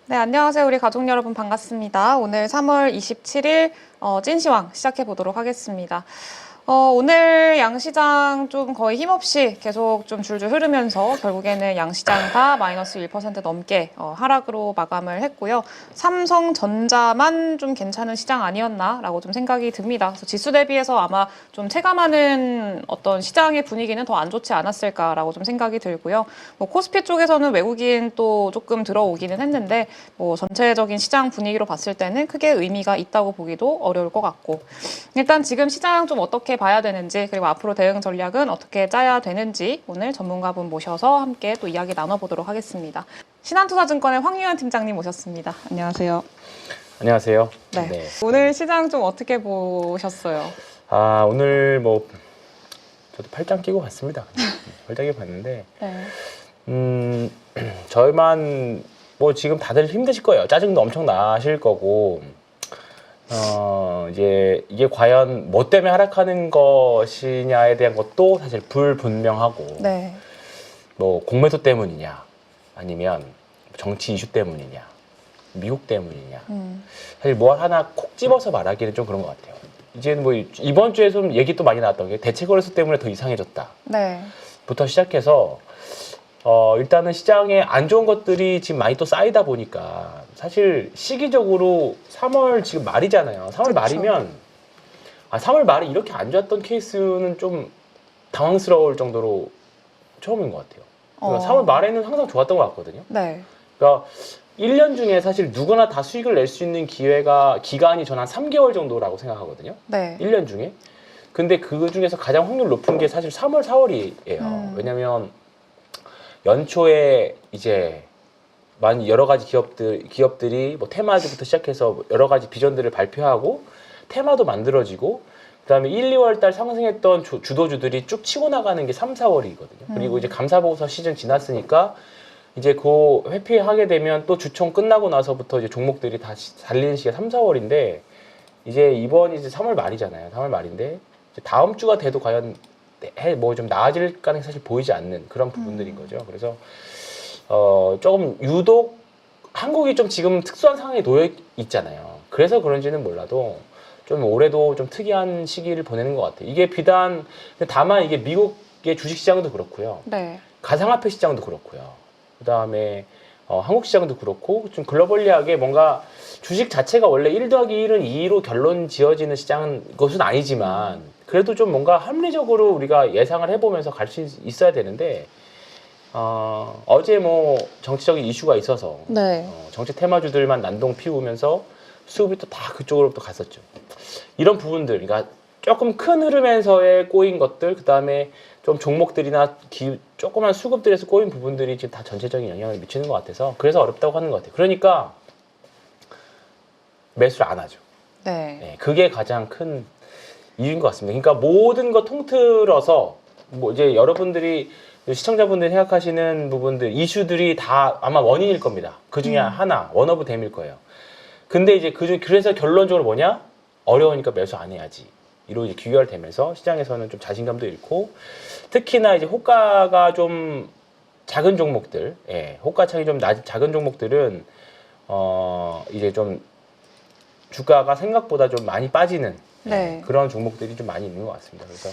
네, 안녕하세요. 우리 가족 여러분 반갑습니다. 오늘 3월 27일 찐시황 시작해 보도록 하겠습니다. 오늘 양시장 좀 거의 힘없이 계속 좀 줄줄 흐르면서 결국에는 양시장 다 마이너스 1% 넘게 하락으로 마감을 했고요. 삼성전자만 좀 괜찮은 시장 아니었나라고 좀 생각이 듭니다. 그래서 지수 대비해서 아마 좀 체감하는 어떤 시장의 분위기는 더 안 좋지 않았을까라고 좀 생각이 들고요. 뭐 코스피 쪽에서는 외국인 또 조금 들어오기는 했는데 뭐 전체적인 시장 분위기로 봤을 때는 크게 의미가 있다고 보기도 어려울 것 같고 일단 지금 시장 좀 어떻게 봐야 되는지 그리고 앞으로 대응 전략은 어떻게 짜야 되는지 오늘 전문가분 모셔서 함께 또 이야기 나눠보도록 하겠습니다. 신한투자증권의 황유한 팀장님 모셨습니다. 안녕하세요. 안녕하세요. 네. 오늘 시장 좀 어떻게 보셨어요? 오늘 뭐 저도 팔짱 끼고 봤습니다. 팔짱 끼고 봤는데 네. 저희만 뭐 지금 다들 힘드실 거예요. 짜증도 엄청 나실 거고 이제 이게 과연 뭐 때문에 하락하는 것이냐에 대한 것도 사실 불분명하고 네. 뭐 공매도 때문이냐 아니면 정치 이슈 때문이냐 미국 때문이냐 사실 뭐 하나 콕 집어서 말하기는 좀 그런 것 같아요. 이제 뭐 이번 주에 좀 얘기 또 많이 나왔던 게 대체 거래소 때문에 더 이상해졌다. 네. 부터 시작해서 일단은 시장에 안 좋은 것들이 지금 많이 또 쌓이다 보니까 사실 시기적으로 3월 지금 말이잖아요. 3월 그쵸. 말이면 3월 말에 이렇게 안 좋았던 케이스는 좀 당황스러울 정도로 처음인 것 같아요. 그러니까 3월 말에는 항상 좋았던 것 같거든요. 네. 그러니까 1년 중에 사실 누구나 다 수익을 낼 수 있는 기간이 저는 한 3개월 정도라고 생각하거든요. 네. 1년 중에. 근데 그 중에서 가장 확률 높은 게 사실 3월, 4월이에요. 왜냐면 연초에 이제 많이 여러 가지 기업들이 뭐 테마주부터 시작해서 여러 가지 비전들을 발표하고 테마도 만들어지고 그다음에 1, 2월 달 상승했던 주도주들이 쭉 치고 나가는 게 3, 4월이거든요. 그리고 이제 감사보고서 시즌 지났으니까 이제 그 회피하게 되면 또 주총 끝나고 나서부터 이제 종목들이 다시 달리는 시기가 3, 4월인데 이제 이번이 이제 3월 말이잖아요. 3월 말인데 이제 다음 주가 돼도 과연 뭐 좀 나아질 가능성이 사실 보이지 않는 그런 부분들인 거죠. 그래서 조금 유독 한국이 좀 지금 특수한 상황에 놓여 있잖아요. 그래서 그런지는 몰라도 좀 올해도 좀 특이한 시기를 보내는 것 같아요. 이게 비단 다만 이게 미국의 주식시장도 그렇고요. 네. 가상화폐 시장도 그렇고요. 그다음에 한국 시장도 그렇고 좀 글로벌리하게 뭔가 주식 자체가 원래 1 더하기 1은 2로 결론 지어지는 시장은 것은 아니지만 그래도 좀 뭔가 합리적으로 우리가 예상을 해보면서 갈 수 있어야 되는데 어제 뭐 정치적인 이슈가 있어서 네. 정치 테마주들만 난동 피우면서 수급이 또 다 그쪽으로 또 갔었죠. 이런 부분들, 그러니까 조금 큰 흐름에서의 꼬인 것들, 그 다음에 좀 종목들이나 조그만 수급들에서 꼬인 부분들이 지금 다 전체적인 영향을 미치는 것 같아서 그래서 어렵다고 하는 것 같아요. 그러니까 매수를 안 하죠. 네. 네, 그게 가장 큰 이유인 것 같습니다. 그러니까 모든 거 통틀어서 뭐 이제 여러분들이 시청자분들이 생각하시는 부분들, 이슈들이 다 아마 원인일 겁니다. 그 중에 하나, 원 오브 댐일 거예요. 근데 이제 그래서 결론적으로 뭐냐? 어려우니까 매수 안 해야지. 이로 이제 귀결되면서 시장에서는 좀 자신감도 잃고 특히나 이제 호가가 좀 작은 종목들, 호가창이 좀 작은 종목들은 이제 좀 주가가 생각보다 좀 많이 빠지는 네. 그런 종목들이 좀 많이 있는 것 같습니다. 그래서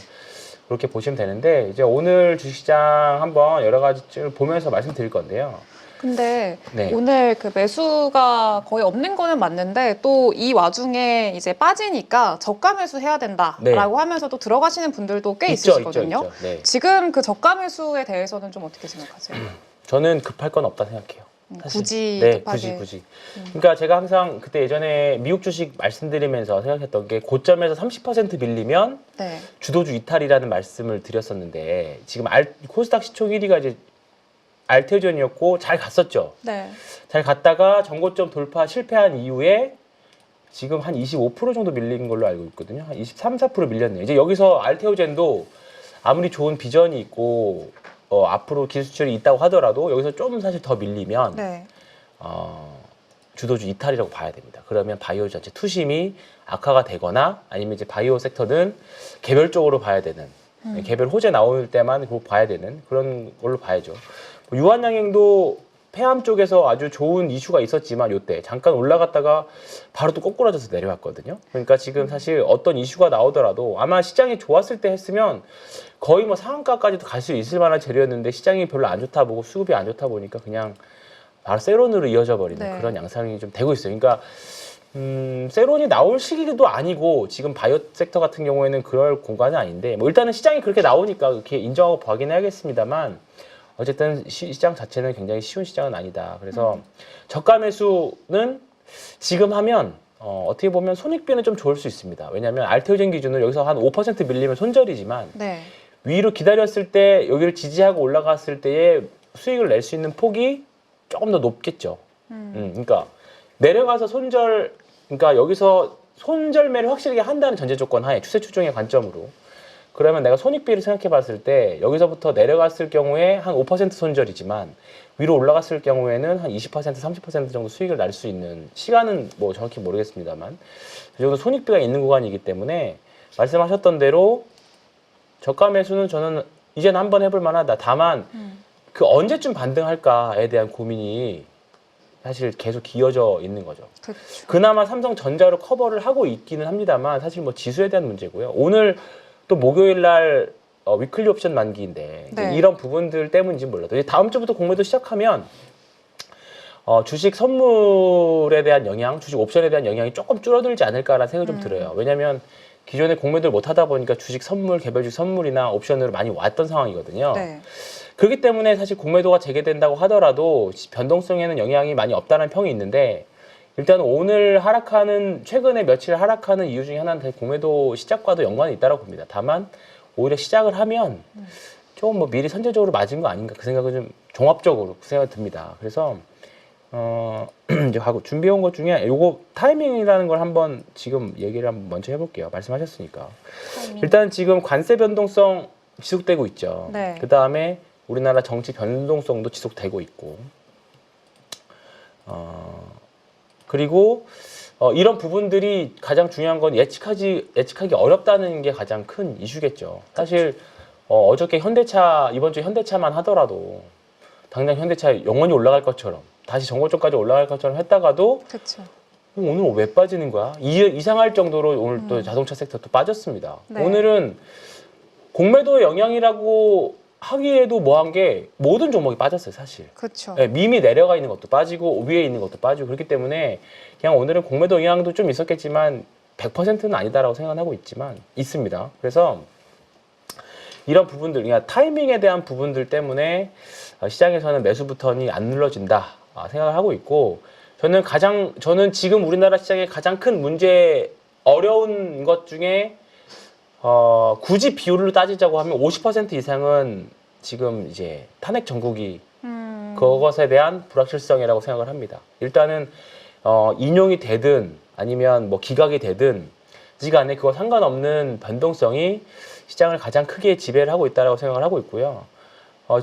그렇게 보시면 되는데 이제 오늘 주식시장 한번 여러 가지 보면서 말씀드릴 건데요. 근데 네. 오늘 그 매수가 거의 없는 거는 맞는데 또 이 와중에 이제 빠지니까 저가 매수 해야 된다라고 네. 하면서도 들어가시는 분들도 꽤 있죠, 있으시거든요. 있죠. 네. 지금 그 저가 매수에 대해서는 좀 어떻게 생각하세요? 저는 급할 건 없다 생각해요. 사실. 굳이 네, 급하게. 굳이. 그러니까 제가 항상 그때 예전에 미국 주식 말씀드리면서 생각했던 게 고점에서 30% 밀리면 네. 주도주 이탈이라는 말씀을 드렸었는데 지금 코스닥 시총 1위가 이제 알테오전이었고 잘 갔었죠. 네. 잘 갔다가 전고점 돌파 실패한 이후에 지금 한 25% 정도 밀린 걸로 알고 있거든요. 한 23, 4% 밀렸네요. 이제 여기서 알테오젠도 아무리 좋은 비전이 있고 앞으로 기술출이 있다고 하더라도 여기서 좀 사실 더 밀리면 네. 주도주 이탈이라고 봐야 됩니다. 그러면 바이오 전체 투심이 악화가 되거나 아니면 이제 바이오 섹터는 개별적으로 봐야 되는 개별 호재 나올 때만 그거 봐야 되는 그런 걸로 봐야죠. 유한양행도 폐암 쪽에서 아주 좋은 이슈가 있었지만 요때 잠깐 올라갔다가 바로 또 꼬꾸라져서 내려왔거든요. 그러니까 지금 사실 어떤 이슈가 나오더라도 아마 시장이 좋았을 때 했으면 거의 뭐 상한가까지도 갈 수 있을 만한 재료였는데 시장이 별로 안 좋다 보고 수급이 안 좋다 보니까 그냥 바로 세론으로 이어져 버리는 네. 그런 양상이 좀 되고 있어요. 그러니까 세론이 나올 시기도 아니고 지금 바이오 섹터 같은 경우에는 그럴 공간은 아닌데 뭐 일단은 시장이 그렇게 나오니까 이렇게 인정하고 보긴 해야겠습니다만 어쨌든 시장 자체는 굉장히 쉬운 시장은 아니다. 그래서 저가 매수는 지금 하면 어떻게 보면 손익비는 좀 좋을 수 있습니다. 왜냐하면 알테오젠 기준으로 여기서 한 5% 밀리면 손절이지만 네. 위로 기다렸을 때 여기를 지지하고 올라갔을 때의 수익을 낼 수 있는 폭이 조금 더 높겠죠. 그러니까 내려가서 손절, 그러니까 여기서 손절매를 확실하게 한다는 전제 조건 하에 추세 추종의 관점으로 그러면 내가 손익비를 생각해 봤을 때 여기서부터 내려갔을 경우에 한 5% 손절이지만 위로 올라갔을 경우에는 한 20%, 30% 정도 수익을 날 수 있는 시간은 뭐 정확히 모르겠습니다만 그 정도 손익비가 있는 구간이기 때문에 말씀하셨던 대로 저가 매수는 저는 이제는 한번 해볼 만하다. 다만 그 언제쯤 반등할까에 대한 고민이 사실 계속 이어져 있는 거죠. 그렇죠. 그나마 삼성전자로 커버를 하고 있기는 합니다만 사실 뭐 지수에 대한 문제고요. 오늘 또 목요일 날 위클리 옵션 만기인데 네. 이런 부분들 때문인지 몰라도 이제 다음 주부터 공매도 시작하면 주식 선물에 대한 영향, 주식 옵션에 대한 영향이 조금 줄어들지 않을까라는 생각이 좀 들어요. 왜냐하면 기존에 공매도를 못 하다 보니까 주식 선물, 개별주식 선물이나 옵션으로 많이 왔던 상황이거든요. 네. 그렇기 때문에 사실 공매도가 재개된다고 하더라도 변동성에는 영향이 많이 없다는 평이 있는데 일단 오늘 하락하는 최근에 며칠 하락하는 이유 중에 하나는 공매도 시작과도 연관이 있다고 봅니다. 다만 오히려 시작을 하면 조금 뭐 미리 선제적으로 맞은 거 아닌가 그 생각은 좀 종합적으로 그 생각이 듭니다. 그래서 이제 하고 준비해온 것 중에 요거 타이밍이라는 걸 한번 지금 얘기를 한번 먼저 해볼게요. 말씀하셨으니까 일단 지금 관세 변동성 지속되고 있죠. 네. 그 다음에 우리나라 정치 변동성도 지속되고 있고 그리고 이런 부분들이 가장 중요한 건 예측하기 어렵다는 게 가장 큰 이슈겠죠. 사실 어저께 현대차 이번 주 현대차만 하더라도 당장 현대차 영원히 올라갈 것처럼 다시 정고점까지 올라갈 것처럼 했다가도 그렇죠. 오늘 왜 빠지는 거야? 이상할 정도로 오늘 또 자동차 섹터 또 빠졌습니다. 네. 오늘은 공매도의 영향이라고 하기에도 뭐한 게 모든 종목이 빠졌어요, 사실. 그렇죠. 네, 밈이 내려가 있는 것도 빠지고 위에 있는 것도 빠지고 그렇기 때문에 그냥 오늘은 공매도 영향도 좀 있었겠지만 100%는 아니다라고 생각하고 있습니다. 그래서 이런 부분들, 그러니까 타이밍에 대한 부분들 때문에 시장에서는 매수 버튼이 안 눌러진다 생각을 하고 있고 저는 지금 우리나라 시장의 가장 큰 문제 어려운 것 중에 굳이 비율로 따지자고 하면 50% 이상은 지금 이제 탄핵 정국이 그것에 대한 불확실성이라고 생각을 합니다. 일단은 인용이 되든 아니면 뭐 기각이 되든 간에 그거 상관없는 변동성이 시장을 가장 크게 지배를 하고 있다고 생각을 하고 있고요.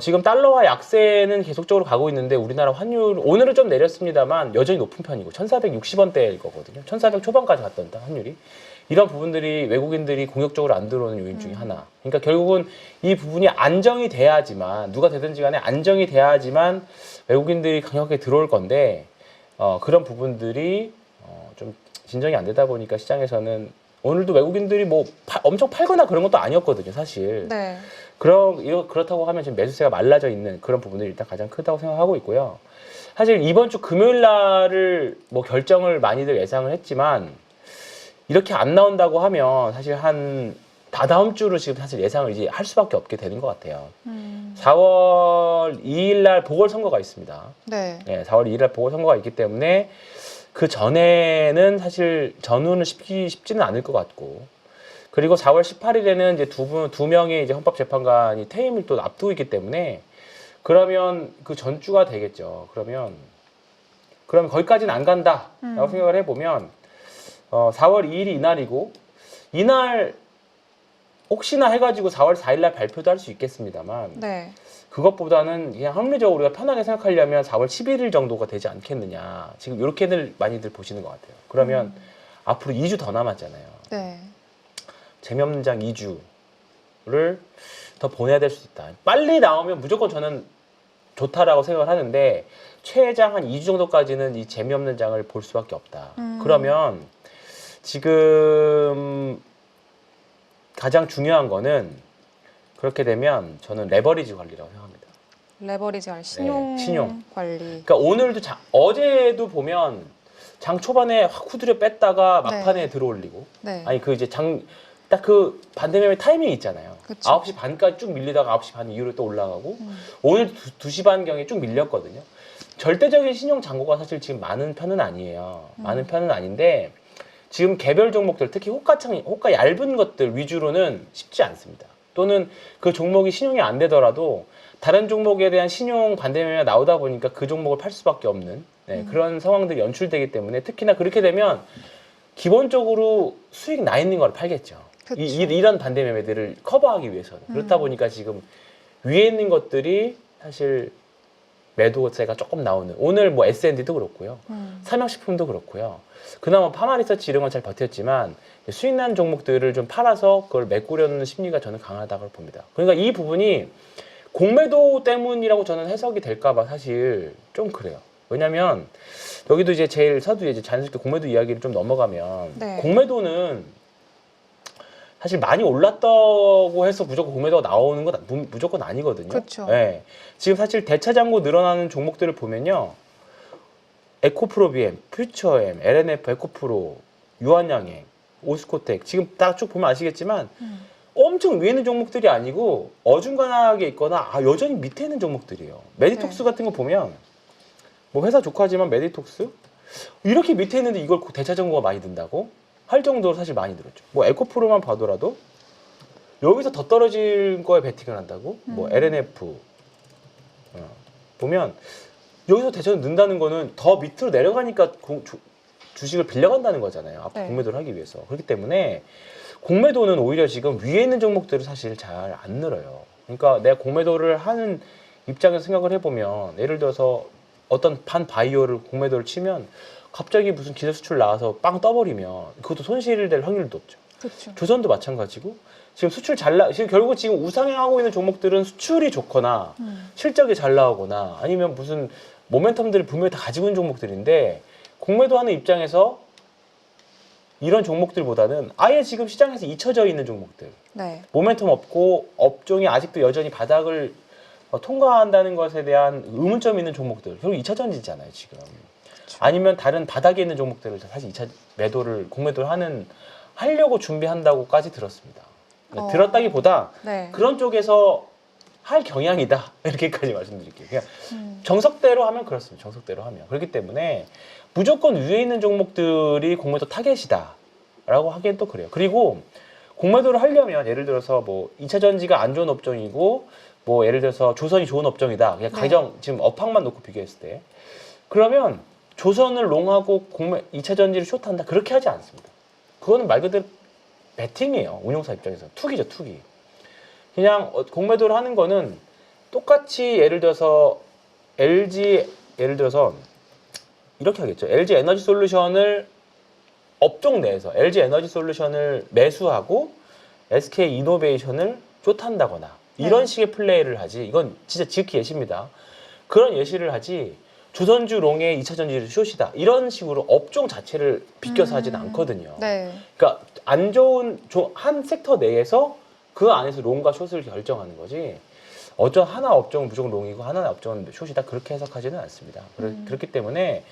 지금 달러화 약세는 계속적으로 가고 있는데 우리나라 환율 오늘은 좀 내렸습니다만 여전히 높은 편이고 1,460원대일 거거든요. 1,400 초반까지 갔던 환율이. 이런 부분들이 외국인들이 공격적으로 안 들어오는 요인 중에 하나. 그러니까 결국은 이 부분이 안정이 돼야지만 누가 되든지 간에 안정이 돼야지만 외국인들이 강력하게 들어올 건데 그런 부분들이 좀 진정이 안 되다 보니까 시장에서는 오늘도 외국인들이 뭐 엄청 팔거나 그런 것도 아니었거든요, 사실. 네. 그렇다고 하면 지금 매수세가 말라져 있는 그런 부분들이 일단 가장 크다고 생각하고 있고요. 사실 이번 주 금요일 날을 뭐 결정을 많이들 예상을 했지만 이렇게 안 나온다고 하면 사실 한 다다음 주로 지금 사실 예상을 이제 할 수밖에 없게 되는 것 같아요. 4월 2일 날 보궐선거가 있습니다. 네. 네, 4월 2일 날 보궐선거가 있기 때문에 그 전에는 사실 전후는 쉽지는 않을 것 같고 그리고 4월 18일에는 이제 두 명의 이제 헌법재판관이 퇴임을 또 앞두고 있기 때문에 그러면 그 전주가 되겠죠. 그러면 거기까지는 안 간다라고 생각을 해보면 4월 2일이 이날이고 이날 혹시나 해가지고 4월 4일 날 발표도 할 수 있겠습니다만 네. 그것보다는 그냥 합리적으로 우리가 편하게 생각하려면 4월 11일 정도가 되지 않겠느냐. 지금 이렇게들 많이들 보시는 것 같아요. 그러면 앞으로 2주 더 남았잖아요. 네. 재미없는 장 2주를 더 보내야 될 수 있다. 빨리 나오면 무조건 저는 좋다라고 생각을 하는데 최장 한 2주 정도까지는 이 재미없는 장을 볼 수밖에 없다. 그러면 지금 가장 중요한 거는 그렇게 되면 저는 레버리지 관리라고 생각합니다. 레버리지 관리, 신용, 네, 신용. 관리. 그러니까 오늘도 어제도 보면 장 초반에 확 후드려 뺐다가 막판에 네. 들어올리고 네. 아니 그 이제 딱 그 반대매매 타이밍이 있잖아요. 그쵸. 9시 반까지 쭉 밀리다가 9시 반 이후로 또 올라가고 오늘 2시 반경에 쭉 밀렸거든요. 절대적인 신용 잔고가 사실 지금 많은 편은 아니에요. 많은 편은 아닌데 지금 개별 종목들 특히 호가 얇은 것들 위주로는 쉽지 않습니다. 또는 그 종목이 신용이 안 되더라도 다른 종목에 대한 신용 반대매매가 나오다 보니까 그 종목을 팔 수밖에 없는 그런 상황들이 연출되기 때문에 특히나 그렇게 되면 기본적으로 수익 나 있는 걸 팔겠죠. 그쵸. 이런 반대매매들을 커버하기 위해서는. 그렇다 보니까 지금 위에 있는 것들이 사실 매도세가 조금 나오는 오늘 뭐 S&D도 그렇고요. 삼양식품도 그렇고요. 그나마 파마리서치 이런 건 잘 버텼지만 수익 난 종목들을 좀 팔아서 그걸 메꾸려는 심리가 저는 강하다고 봅니다. 그러니까 이 부분이 공매도 때문이라고 저는 해석이 될까봐 사실 좀 그래요. 왜냐면 여기도 이제 제일 서두에 이제 자연스럽게 공매도 이야기를 좀 넘어가면 네. 공매도는 사실 많이 올랐다고 해서 무조건 공매도가 나오는 건 무조건 아니거든요. 그쵸. 네. 지금 사실 대차장고 늘어나는 종목들을 보면요. 에코프로비엠, 퓨처엠, LNF, 에코프로, 유한양행, 오스코텍 지금 딱 쭉 보면 아시겠지만 엄청 위에 있는 종목들이 아니고 어중간하게 있거나 여전히 밑에 있는 종목들이에요. 메디톡스 네. 같은 거 보면 뭐 회사 조카지만 메디톡스 이렇게 밑에 있는데 이걸 대차장고가 많이 든다고? 할 정도로 사실 많이 들었죠. 뭐 에코프로만 봐더라도 여기서 더 떨어질 거에 베팅을 한다고? 뭐 LNF 보면 여기서 대차는 는다는 거는 더 밑으로 내려가니까 주식을 빌려간다는 거잖아요. 앞으로 네. 공매도를 하기 위해서. 그렇기 때문에 공매도는 오히려 지금 위에 있는 종목들을 사실 잘 안 늘어요. 그러니까 내가 공매도를 하는 입장에서 생각을 해보면 예를 들어서 어떤 반바이오를 공매도를 치면 갑자기 무슨 기술 수출 나와서 빵 떠버리면 그것도 손실을 낼 확률도 높죠. 그렇죠. 조선도 마찬가지고 지금 수출 지금 결국 지금 우상향하고 있는 종목들은 수출이 좋거나 실적이 잘 나오거나 아니면 무슨 모멘텀들을 분명히 다 가지고 있는 종목들인데 공매도 하는 입장에서 이런 종목들보다는 아예 지금 시장에서 잊혀져 있는 종목들 네. 모멘텀 없고 업종이 아직도 여전히 바닥을 통과한다는 것에 대한 의문점이 있는 종목들 결국 2차 전지잖아요 지금. 아니면 다른 바닥에 있는 종목들을 사실 2차 공매도를 하려고 준비한다고까지 들었습니다. 들었다기보다 네. 그런 쪽에서 할 경향이다 이렇게까지 말씀드릴게요. 그냥 정석대로 하면 그렇습니다. 정석대로 하면 그렇기 때문에 무조건 위에 있는 종목들이 공매도 타겟이다라고 하기엔 또 그래요. 그리고 공매도를 하려면 예를 들어서 뭐 2차 전지가 안 좋은 업종이고 뭐 예를 들어서 조선이 좋은 업종이다. 그냥 가정 지금 업황만 놓고 비교했을 때 그러면 조선을 롱하고 2차 전지를 숏한다 그렇게 하지 않습니다. 그거는 말 그대로 베팅이에요. 운용사 입장에서 투기죠, 투기. 그냥 공매도를 하는 거는 똑같이 예를 들어서 예를 들어서 이렇게 하겠죠. LG 에너지 솔루션을 업종 내에서 LG 에너지 솔루션을 매수하고 SK 이노베이션을 숏한다거나 이런 식의 플레이를 하지. 이건 진짜 지극히 예시입니다. 그런 예시를 하지. 조선주 롱의 2차 전지를 숏이다. 이런 식으로 업종 자체를 비껴서 하지는 않거든요. 네. 그러니까 안 좋은 한 섹터 내에서 그 안에서 롱과 숏을 결정하는 거지. 하나 업종은 무조건 롱이고 하나 업종은 숏이다. 그렇게 해석하지는 않습니다. 그렇기 때문에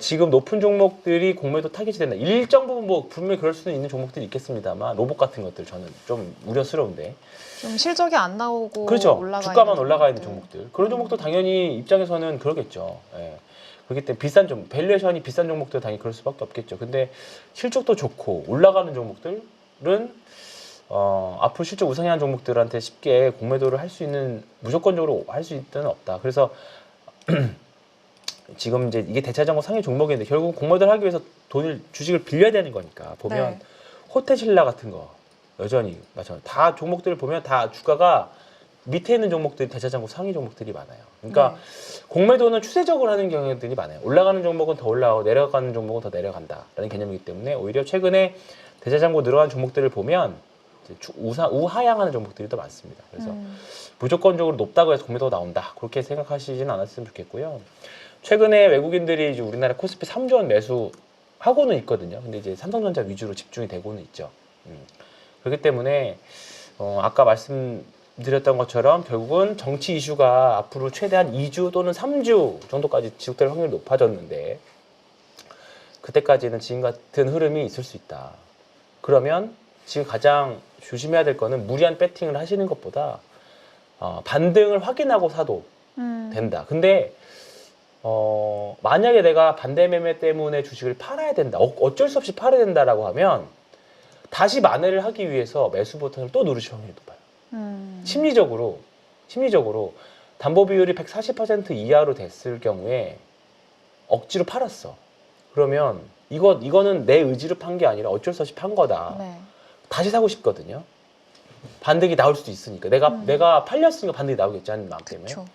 지금 높은 종목들이 공매도 타깃이 된다. 일정 부분 뭐 분명히 그럴 수는 있는 종목들이 있겠습니다만 로봇 같은 것들 저는 좀 우려스러운데. 좀 실적이 안 나오고 그렇죠. 주가만 올라가 있는 종목들. 종목들. 그런 종목도 당연히 입장에서는 그러겠죠. 예. 그렇기 때문에 밸류에이션이 비싼 종목들 당연히 그럴 수밖에 없겠죠. 근데 실적도 좋고 올라가는 종목들은 앞으로 실적 우상향한 종목들한테 쉽게 공매도를 할 수 있는 무조건적으로 할 수 있는 없다. 그래서 지금 이제 이게 대차장고 상위 종목인데 결국 공매도를 하기 위해서 주식을 빌려야 되는 거니까 보면 네. 호텔신라 같은 거 여전히 맞아요. 다 종목들을 보면 다 주가가 밑에 있는 종목들이 대차장고 상위 종목들이 많아요. 그러니까 공매도는 추세적으로 하는 경향들이 많아요. 올라가는 종목은 더 올라가고 내려가는 종목은 더 내려간다라는 개념이기 때문에 오히려 최근에 대차장고 늘어난 종목들을 보면 우하향하는 종목들이 더 많습니다. 그래서 무조건적으로 높다고 해서 공매도가 나온다. 그렇게 생각하시지는 않았으면 좋겠고요. 최근에 외국인들이 이제 우리나라 코스피 3조 원 매수하고는 있거든요. 근데 이제 삼성전자 위주로 집중이 되고는 있죠. 그렇기 때문에 아까 말씀드렸던 것처럼 결국은 정치 이슈가 앞으로 최대한 2주 또는 3주 정도까지 지속될 확률이 높아졌는데 그때까지는 지금 같은 흐름이 있을 수 있다. 그러면 지금 가장 조심해야 될 거는 무리한 배팅을 하시는 것보다 반등을 확인하고 사도 된다. 근데 만약에 내가 반대 매매 때문에 주식을 팔아야 된다. 어쩔 수 없이 팔아야 된다라고 하면 다시 만회를 하기 위해서 매수 버튼을 또 누르실 확률이 높아요. 심리적으로 담보 비율이 140% 이하로 됐을 경우에 억지로 팔았어. 그러면 이거는 내 의지로 판 게 아니라 어쩔 수 없이 판 거다. 네. 다시 사고 싶거든요. 반등이 나올 수도 있으니까. 내가 팔렸으니까 반등이 나오겠지 하는 마음 때문에. 그쵸.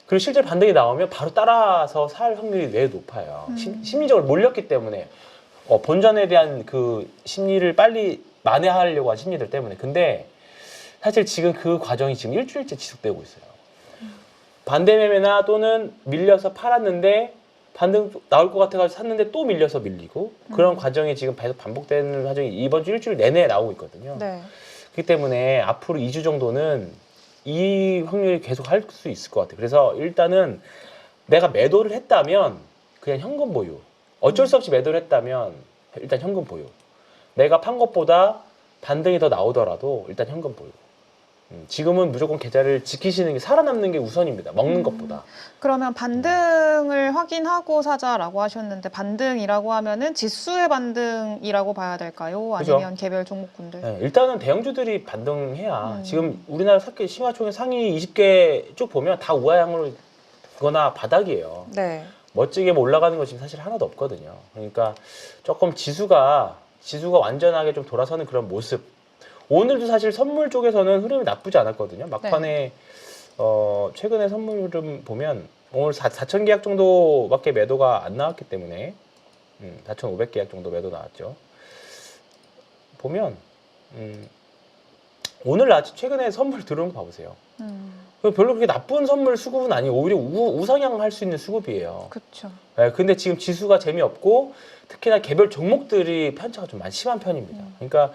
그리고 실제 반등이 나오면 바로 따라서 살 확률이 매우 높아요. 심리적으로 몰렸기 때문에 본전에 대한 그 심리를 빨리 만회하려고 한 심리들 때문에. 근데 사실 지금 그 과정이 지금 일주일째 지속되고 있어요. 반대 매매나 또는 밀려서 팔았는데 반등 나올 것 같아가지고 샀는데 또 밀려서 밀리고 그런 과정이 지금 계속 반복되는 과정이 이번 주 일주일 내내 나오고 있거든요. 네. 그렇기 때문에 앞으로 2주 정도는 이 확률이 계속 할 수 있을 것 같아요. 그래서 일단은 내가 매도를 했다면 그냥 현금 보유. 어쩔 수 없이 매도를 했다면 일단 현금 보유. 내가 판 것보다 반등이 더 나오더라도 일단 현금 보유. 지금은 무조건 계좌를 지키시는 게 살아남는 게 우선입니다. 먹는 것보다. 그러면 반등을 확인하고 사자라고 하셨는데 반등이라고 하면은 지수의 반등이라고 봐야 될까요? 아니면 그죠? 개별 종목군들? 네, 일단은 대형주들이 반등해야 지금 우리나라 시가총액 상위 20개 쭉 보면 다 우하향으로 거나 바닥이에요. 네. 멋지게 뭐 올라가는 거 지금 사실 하나도 없거든요. 그러니까 조금 지수가 완전하게 좀 돌아서는 그런 모습. 오늘도 사실 선물 쪽에서는 흐름이 나쁘지 않았거든요. 막판에 최근에 선물 흐름 보면 오늘 4천 계약 정도밖에 매도가 안 나왔기 때문에 4,500 계약 정도 매도 나왔죠. 보면 오늘 최근에 선물 들어온 거 봐보세요. 별로 그렇게 나쁜 선물 수급은 아니에요. 오히려 우상향할 수 있는 수급이에요. 그렇죠. 네, 근데 지금 지수가 재미없고 특히나 개별 종목들이 편차가 좀 많이 심한 편입니다. 그러니까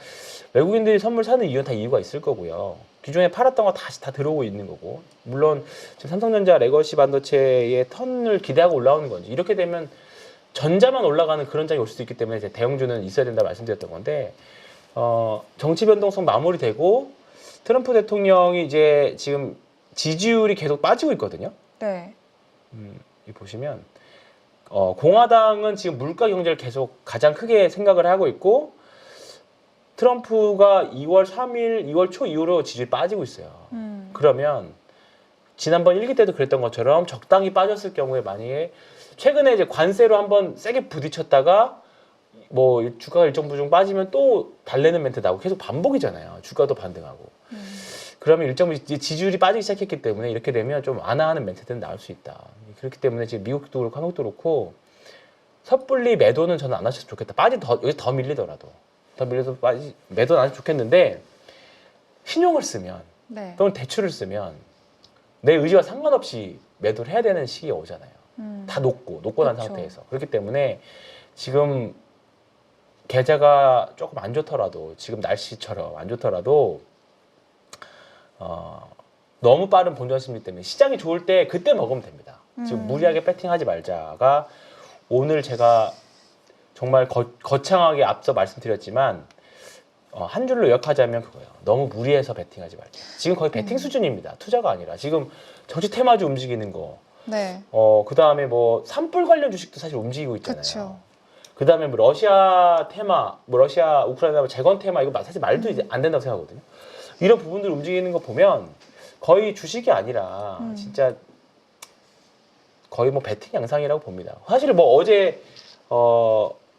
외국인들이 선물 사는 이유는 다 이유가 있을 거고요. 기존에 팔았던 거 다시 다 들어오고 있는 거고. 물론 지금 삼성전자 레거시 반도체의 턴을 기대하고 올라오는 건지 이렇게 되면 전자만 올라가는 그런 장이 올 수도 있기 때문에 이제 대형주는 있어야 된다 말씀드렸던 건데 정치 변동성 마무리되고 트럼프 대통령이 이제 지금 지지율이 계속 빠지고 있거든요. 네. 이 보시면 공화당은 지금 물가 경제를 계속 가장 크게 생각을 하고 있고 트럼프가 2월 3일, 2월 초 이후로 지지율이 빠지고 있어요. 그러면 지난번 1기 때도 그랬던 것처럼 적당히 빠졌을 경우에 만약에 최근에 이제 관세로 한번 세게 부딪혔다가 뭐 주가가 일정 부분 빠지면 또 달래는 멘트 나오고 계속 반복이잖아요. 주가도 반등하고. 그러면 일정 부분 지지율이 빠지기 시작했기 때문에 이렇게 되면 좀 완화하는 멘트들은 나올 수 있다. 그렇기 때문에 지금 미국도 그렇고 한국도 그렇고 섣불리 매도는 저는 안 하셨으면 좋겠다. 여기서 더 밀리더라도. 더 밀려서 매도는 안 하시면 좋겠는데 신용을 쓰면 네. 또는 대출을 쓰면 내 의지와 상관없이 매도를 해야 되는 시기가 오잖아요. 다 녹고 난 그쵸. 상태에서. 그렇기 때문에 지금 계좌가 조금 안 좋더라도 지금 날씨처럼 안 좋더라도 너무 빠른 본전 심리 때문에 시장이 좋을 때 그때 먹으면 됩니다. 지금 무리하게 배팅하지 말자가 오늘 제가 정말 거창하게 앞서 말씀드렸지만 한 줄로 요약하자면 그거예요. 너무 무리해서 배팅하지 말자. 지금 거의 배팅 수준입니다. 투자가 아니라 지금 정치 테마주 움직이는 거. 네. 그 다음에 뭐 산불 관련 주식도 사실 움직이고 있잖아요. 그쵸. 그 다음에 뭐 러시아 테마, 뭐 러시아 우크라이나 재건 테마 이거 사실 말도 이제 안 된다고 생각하거든요. 이런 부분들 움직이는 거 보면 거의 주식이 아니라 진짜 거의 뭐 배팅 양상이라고 봅니다. 사실 뭐 어제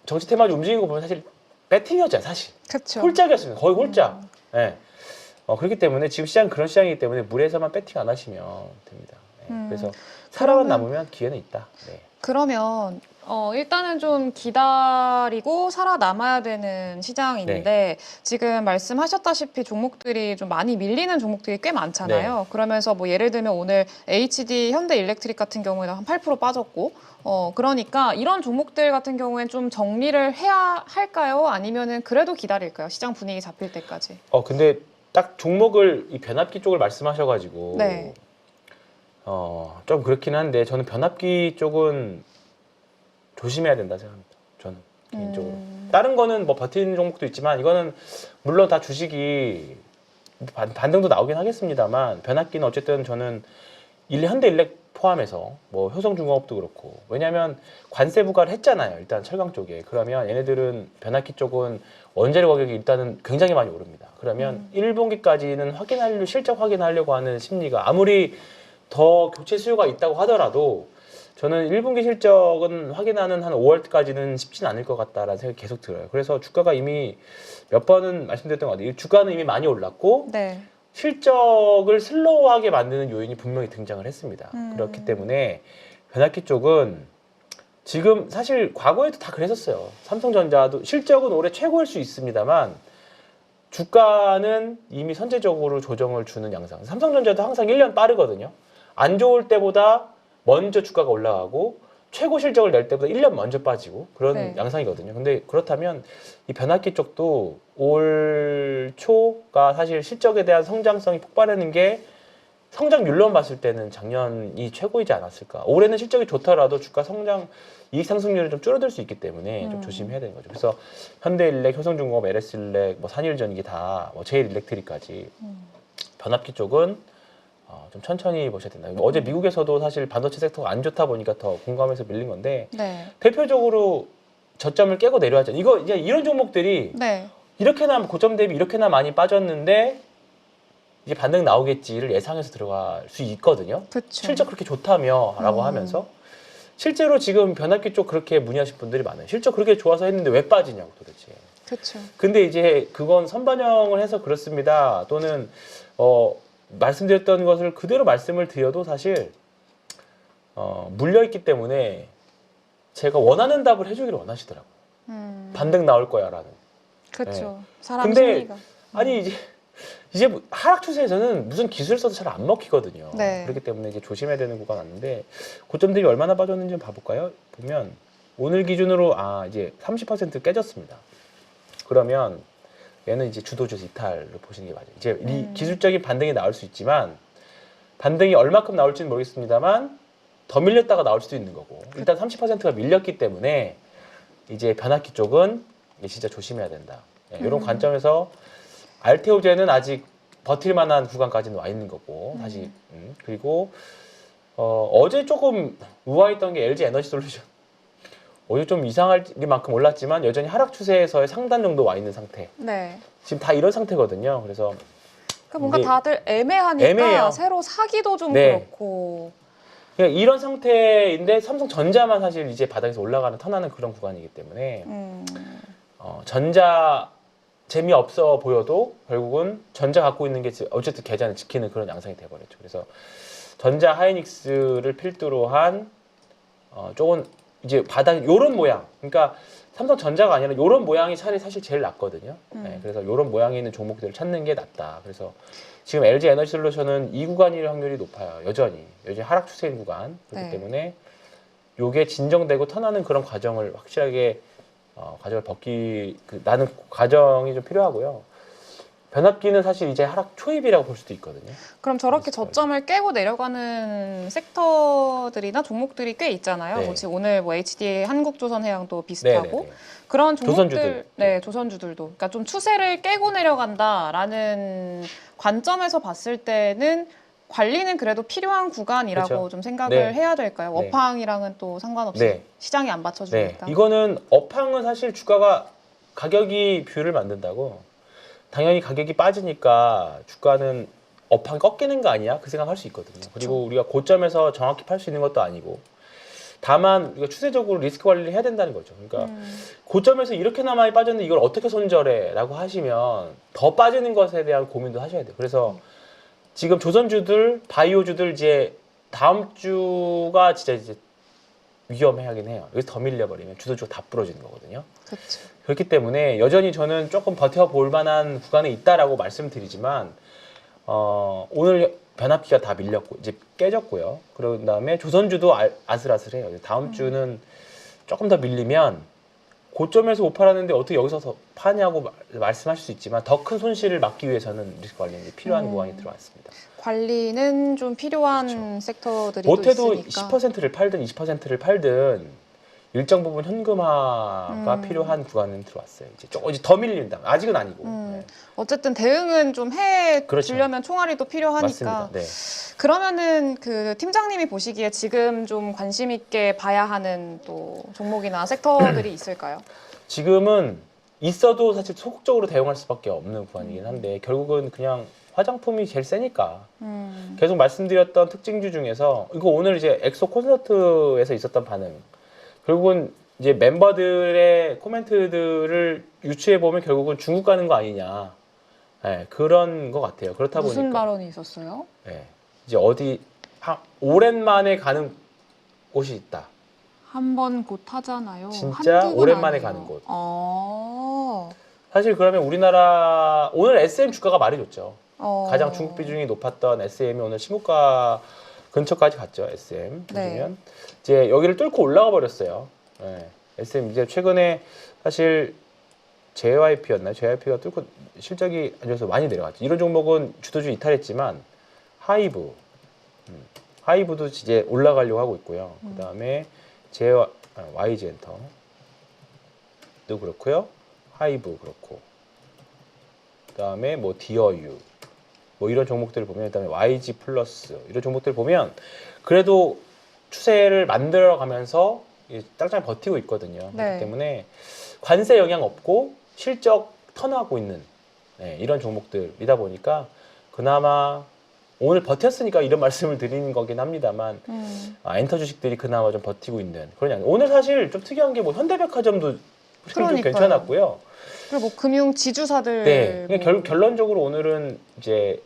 정치 테마주 움직이는 거 보면 사실 배팅이었잖아요, 사실. 그렇죠. 홀짝이었습니다. 거의 홀짝. 예. 그렇기 때문에 지금 시장 그런 시장이기 때문에 무리해서만 배팅 안 하시면 됩니다. 그래서 살아만 남으면 기회는 있다. 네. 그러면 일단은 좀 기다리고 살아남아야 되는 시장인데 지금 말씀하셨다시피 종목들이 좀 많이 밀리는 종목들이 꽤 많잖아요. 그러면서 뭐 예를 들면 오늘 HD 현대일렉트릭 같은 경우에는 한 8% 빠졌고 그러니까 이런 종목들 같은 경우엔 좀 정리를 해야 할까요? 아니면은 그래도 기다릴까요? 시장 분위기 잡힐 때까지. 근데 딱 종목을 이 변압기 쪽을 말씀하셔가지고 네. 좀 그렇긴 한데 저는 변압기 쪽은 조심해야 된다 생각합니다. 저는 개인적으로. 다른 거는 뭐 버티는 종목도 있지만 이거는 물론 다 주식이 반등도 나오긴 하겠습니다만 변압기는 어쨌든 저는 현대일렉 포함해서 뭐 효성중공업도 그렇고 왜냐하면 관세 부과를 했잖아요. 일단 철강 쪽에. 그러면 얘네들은 변압기 쪽은 원재료 가격이 일단은 굉장히 많이 오릅니다. 그러면 1분기까지는 실적 확인하려고 하는 심리가 아무리 더 교체 수요가 있다고 하더라도 저는 1분기 실적은 확인하는 한 5월까지는 쉽진 않을 것 같다라는 생각이 계속 들어요. 그래서 주가가 이미 몇 번은 말씀드렸던 것 같아요. 주가는 이미 많이 올랐고 네. 실적을 슬로우하게 만드는 요인이 분명히 등장을 했습니다. 그렇기 때문에 변압기 쪽은 지금 사실 과거에도 다 그랬었어요. 삼성전자도 실적은 올해 최고일 수 있습니다만 주가는 이미 선제적으로 조정을 주는 양상. 삼성전자도 항상 1년 빠르거든요. 안 좋을 때보다 먼저 주가가 올라가고 최고 실적을 낼 때보다 1년 먼저 빠지고 그런 양상이거든요. 근데 그렇다면 이 변압기 쪽도 올 초가 사실 실적에 대한 성장성이 폭발하는 게 성장률로만 봤을 때는 작년이 최고이지 않았을까. 올해는 실적이 좋더라도 주가 성장 이익 상승률이 좀 줄어들 수 있기 때문에 좀 조심해야 되는 거죠. 그래서 현대일렉, 효성중공업, LS일렉, 뭐 산일전 이게 다 뭐 제일일렉트릭까지 변압기 쪽은 좀 천천히 보셔야 된다. 어제 미국에서도 사실 반도체 섹터가 안 좋다 보니까 더 공감해서 밀린 건데 대표적으로 저점을 깨고 내려왔잖아요. 이거 이제 이런 종목들이 이렇게나 고점 대비 이렇게나 많이 빠졌는데 이제 반등 나오겠지를 예상해서 들어갈 수 있거든요. 그쵸. 실적 그렇게 좋다며라고 하면서 실제로 지금 변압기 쪽 그렇게 문의하신 분들이 많아요. 실적 그렇게 좋아서 했는데 왜 빠지냐고 도대체. 그렇죠. 근데 이제 그건 선반영을 해서 그렇습니다. 또는 말씀드렸던 것을 그대로 말씀을 드려도 사실 물려있기 때문에 제가 원하는 답을 해주기를 원하시더라고요. 반등 나올 거야라는. 그렇죠. 사람 근데 심리가. 아니 이제 하락 추세에서는 무슨 기술 써도 잘 안 먹히거든요. 그렇기 때문에 이제 조심해야 되는 구간 왔는데 고점 대비 얼마나 빠졌는지 좀 봐볼까요? 보면 오늘 기준으로 이제 30% 깨졌습니다. 그러면 얘는 이제 주도주에서 이탈을 보시는 게 맞아요. 이제 이 기술적인 반등이 나올 수 있지만 반등이 얼마큼 나올지는 모르겠습니다만 더 밀렸다가 나올 수도 있는 거고 일단 30%가 밀렸기 때문에 이제 변압기 쪽은 진짜 조심해야 된다. 이런 관점에서 알테오제는 아직 버틸 만한 구간까지는 와 있는 거고 다시 그리고 어제 조금 우아했던 게 LG 에너지 솔루션. 어제 좀 이상할 만큼 올랐지만 여전히 하락 추세에서의 상단 정도 와 있는 상태. 지금 다 이런 상태거든요. 그래서 뭔가 다들 애매하니까 애매해요. 새로 사기도 좀 그렇고. 그냥 이런 상태인데 삼성전자만 사실 이제 바닥에서 올라가는 턴하는 그런 구간이기 때문에 전자 재미없어 보여도 결국은 전자 갖고 있는 게 어쨌든 계좌는 지키는 그런 양상이 돼버렸죠. 그래서 전자 하이닉스를 필두로 한 조금 이제 바닥 요런 모양, 그러니까 삼성전자가 아니라 요런 모양이 차라리 사실 제일 낫거든요. 그래서 요런 모양에 있는 종목들을 찾는 게 낫다. 그래서 지금 LG 에너지 솔루션은 이 구간일 확률이 높아요. 여전히 하락 추세인 구간. 그렇기 때문에 요게 진정되고 턴하는 그런 과정을 확실하게 과정을 나는 과정이 좀 필요하고요. 변압기는 사실 이제 하락 초입이라고 볼 수도 있거든요. 그럼 저렇게 저점을 깨고 내려가는 섹터들이나 종목들이 꽤 있잖아요. 뭐 지금 오늘 뭐 HD의 한국조선해양도 비슷하고 그런 종목들, 조선주들도. 그러니까 좀 추세를 깨고 내려간다라는 관점에서 봤을 때는 관리는 그래도 필요한 구간이라고 좀 생각을 해야 될까요? 업황이랑은 또 상관없이 시장이 안 받쳐주니까. 이거는 업황은 사실 주가가 가격이 뷰를 만든다고. 당연히 가격이 빠지니까 주가는 업황이 꺾이는 거 아니야? 그 생각할 수 있거든요. 그리고 우리가 고점에서 정확히 팔 수 있는 것도 아니고 다만 우리가 추세적으로 리스크 관리를 해야 된다는 거죠. 그러니까 고점에서 이렇게나 많이 빠졌는데 이걸 어떻게 손절해? 라고 하시면 더 빠지는 것에 대한 고민도 하셔야 돼요. 그래서 지금 조선주들, 바이오주들 이제 다음 주가 진짜 이제 위험하긴 해요. 여기서 더 밀려버리면 주도주가 다 부러지는 거거든요. 그렇죠. 그렇기 때문에 여전히 저는 조금 버텨볼 만한 구간에 있다라고 말씀드리지만 오늘 변압기가 다 밀렸고 이제 깨졌고요. 그런 다음에 조선주도 아슬아슬해요. 다음 주는 조금 더 밀리면 고점에서 못 팔았는데 어떻게 여기서 더 파냐고 말씀하실 수 있지만 더 큰 손실을 막기 위해서는 리스크 관리가 필요한 구간이 들어왔습니다. 관리는 좀 필요한 그렇죠. 섹터들이 또 못해도 있으니까. 10%를 팔든 20%를 팔든 일정 부분 현금화가 필요한 구간은 들어왔어요. 이제 더 밀린다. 아직은 아니고. 네. 어쨌든 대응은 좀 해 그렇죠. 주려면 총알이 또 필요하니까. 맞습니다. 네. 그러면은 그 팀장님이 보시기에 지금 좀 관심 있게 봐야 하는 또 종목이나 섹터들이 있을까요? 지금은 있어도 사실 소극적으로 대응할 수밖에 없는 구간이긴 한데 결국은 그냥 화장품이 제일 세니까 계속 말씀드렸던 특징주 중에서 이거 오늘 이제 엑소 콘서트에서 있었던 반응 결국은 이제 멤버들의 코멘트들을 유추해 보면 결국은 중국 가는 거 아니냐 네, 그런 것 같아요. 그렇다 무슨 보니까 발언이 있었어요? 네, 이제 어디 오랜만에 가는 곳이 있다. 한 번 곧 하잖아요. 진짜 한국은 오랜만에 아니에요. 가는 곳. 사실 사실 그러면 우리나라 오늘 SM 주가가 말해줬죠. 어. 가장 중국 비중이 높았던 SM이 오늘 신고가 근처까지 갔죠. SM 네. 보시면 이제 여기를 뚫고 올라가 버렸어요. 네. SM 이제 최근에 사실 JYP였나요? JYP가 뚫고 실적이 안 좋아서 많이 내려갔죠. 이런 종목은 주도주 이탈했지만 하이브도 이제 올라가려고 하고 있고요. 그 다음에 YG엔터도 그렇고요. 하이브 그렇고 그다음에 뭐 디어유 뭐 이런 종목들을 보면 그다음에 YG 플러스 이런 종목들 보면 그래도 추세를 만들어 가면서 땅땅 버티고 있거든요. 네. 그렇기 때문에 관세 영향 없고 실적 턴하고 있는 네, 이런 종목들이다 보니까 그나마 오늘 버텼으니까 이런 말씀을 드리는 거긴 합니다만 엔터 주식들이 그나마 좀 버티고 있는 그런 양. 오늘 사실 좀 특이한 게 뭐 현대백화점도 좀 그러니까요. 괜찮았고요. 그리고 뭐 금융 지주사들 네, 뭐. 결론적으로 오늘은 이제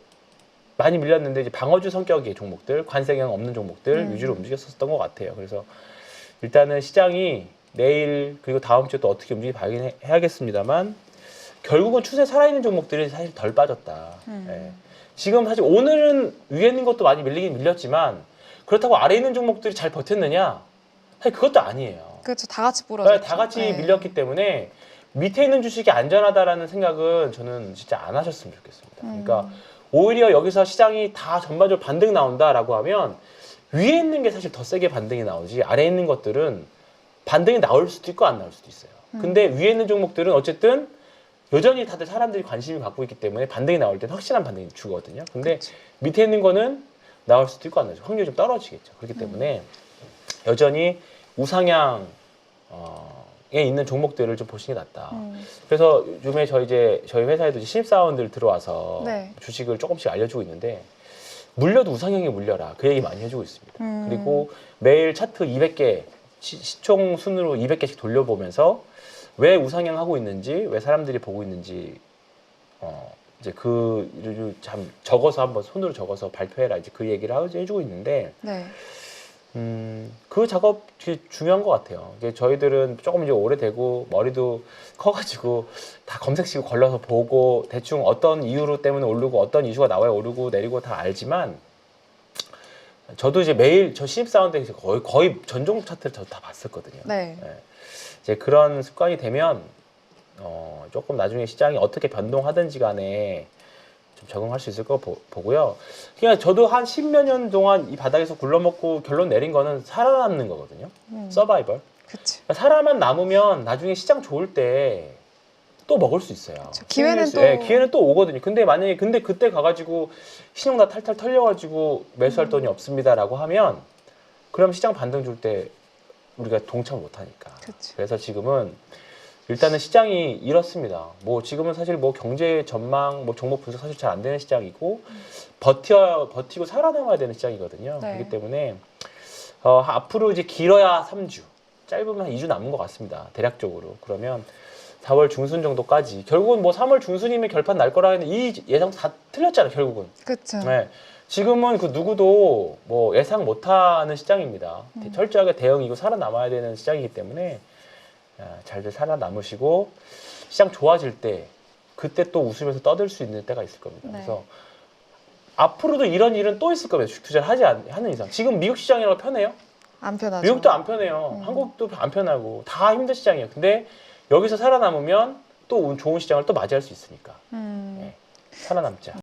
많이 밀렸는데 이제 방어주 성격의 종목들, 관세 영향 없는 종목들 위주로 움직였었던 것 같아요. 그래서 일단은 시장이 내일 그리고 다음 주에 또 어떻게 움직이지 봐야긴 해야겠습니다만 결국은 추세 살아있는 종목들이 사실 덜 빠졌다. 예. 지금 사실 오늘은 위에 있는 것도 많이 밀리긴 밀렸지만 그렇다고 아래에 있는 종목들이 잘 버텼느냐? 사실 그것도 아니에요. 그렇죠. 다 같이 부러졌죠. 다 같이 네. 밀렸기 때문에 밑에 있는 주식이 안전하다라는 생각은 저는 진짜 안 하셨으면 좋겠습니다. 그러니까 오히려 여기서 시장이 다 전반적으로 반등 나온다라고 하면 위에 있는 게 사실 더 세게 반등이 나오지 아래에 있는 것들은 반등이 나올 수도 있고 안 나올 수도 있어요. 근데 위에 있는 종목들은 어쨌든 여전히 다들 사람들이 관심이 갖고 있기 때문에 반등이 나올 때는 확실한 반등이 주거든요. 근데 그치. 밑에 있는 거는 나올 수도 있고 안 나올 수도 있고 확률이 좀 떨어지겠죠. 그렇기 때문에 여전히 우상향에 있는 종목들을 좀 보시는 게 낫다. 그래서 요즘에 저희 회사에도 이제 신입사원들 들어와서 네. 주식을 조금씩 알려주고 있는데 물려도 우상향에 물려라. 그 얘기 많이 해주고 있습니다. 그리고 매일 차트 200개 시총 순으로 200개씩 돌려보면서 왜 우상향 하고 있는지, 왜 사람들이 보고 있는지, 이제 그를 참 적어서 한번 손으로 적어서 발표해라. 이제 그 얘기를 해주고 있는데, 네. 그 작업이 중요한 것 같아요. 이게 저희들은 조금 이제 오래되고 머리도 커가지고 다 검색식으로 걸러서 보고 대충 어떤 이유로 때문에 오르고 어떤 이슈가 나와야 오르고 내리고 다 알지만 저도 이제 매일 저 신입사원 때 거의 전 종목 차트를 저도 다 봤었거든요. 네. 네. 이제 그런 습관이 되면 조금 나중에 시장이 어떻게 변동하든지 간에 좀 적응할 수 있을 거 보고요. 그냥 저도 한 10몇 년 동안 이 바닥에서 굴러먹고 결론 내린 거는 살아남는 거거든요. 서바이벌. 그치. 그러니까 살아만 남으면 나중에 시장 좋을 때 또 먹을 수 있어요. 기회는 또 네, 기회는 또 오거든요. 근데 만약에 그때 가가지고 신용 다 탈탈 털려가지고 매수할 돈이 없습니다라고 하면 그럼 시장 반등 줄 때 우리가 동참 못하니까. 그치. 그래서 지금은 일단은 시장이 이렇습니다. 뭐 지금은 사실 뭐 경제 전망, 뭐 종목 분석 사실 잘 안 되는 시장이고 버티고 살아남아야 되는 시장이거든요. 네. 그렇기 때문에 앞으로 이제 길어야 3주, 짧으면 한 2주 남은 것 같습니다. 대략적으로. 그러면 4월 중순 정도까지 결국은 뭐 3월 중순이면 결판 날 거라 했는데 이 예상 다 틀렸잖아요. 결국은. 그쵸. 네. 지금은 그 누구도 뭐 예상 못하는 시장입니다. 철저하게 대응이고 살아남아야 되는 시장이기 때문에 잘들 살아남으시고 시장 좋아질 때 그때 또 웃으면서 떠들 수 있는 때가 있을 겁니다. 네. 그래서 앞으로도 이런 일은 또 있을 겁니다. 주식 투자를 하는 이상. 지금 미국 시장이라고 편해요? 안 편하죠. 미국도 안 편해요. 한국도 안 편하고 다 힘든 시장이에요. 근데 여기서 살아남으면 또 좋은 시장을 또 맞이할 수 있으니까. 네. 살아남자.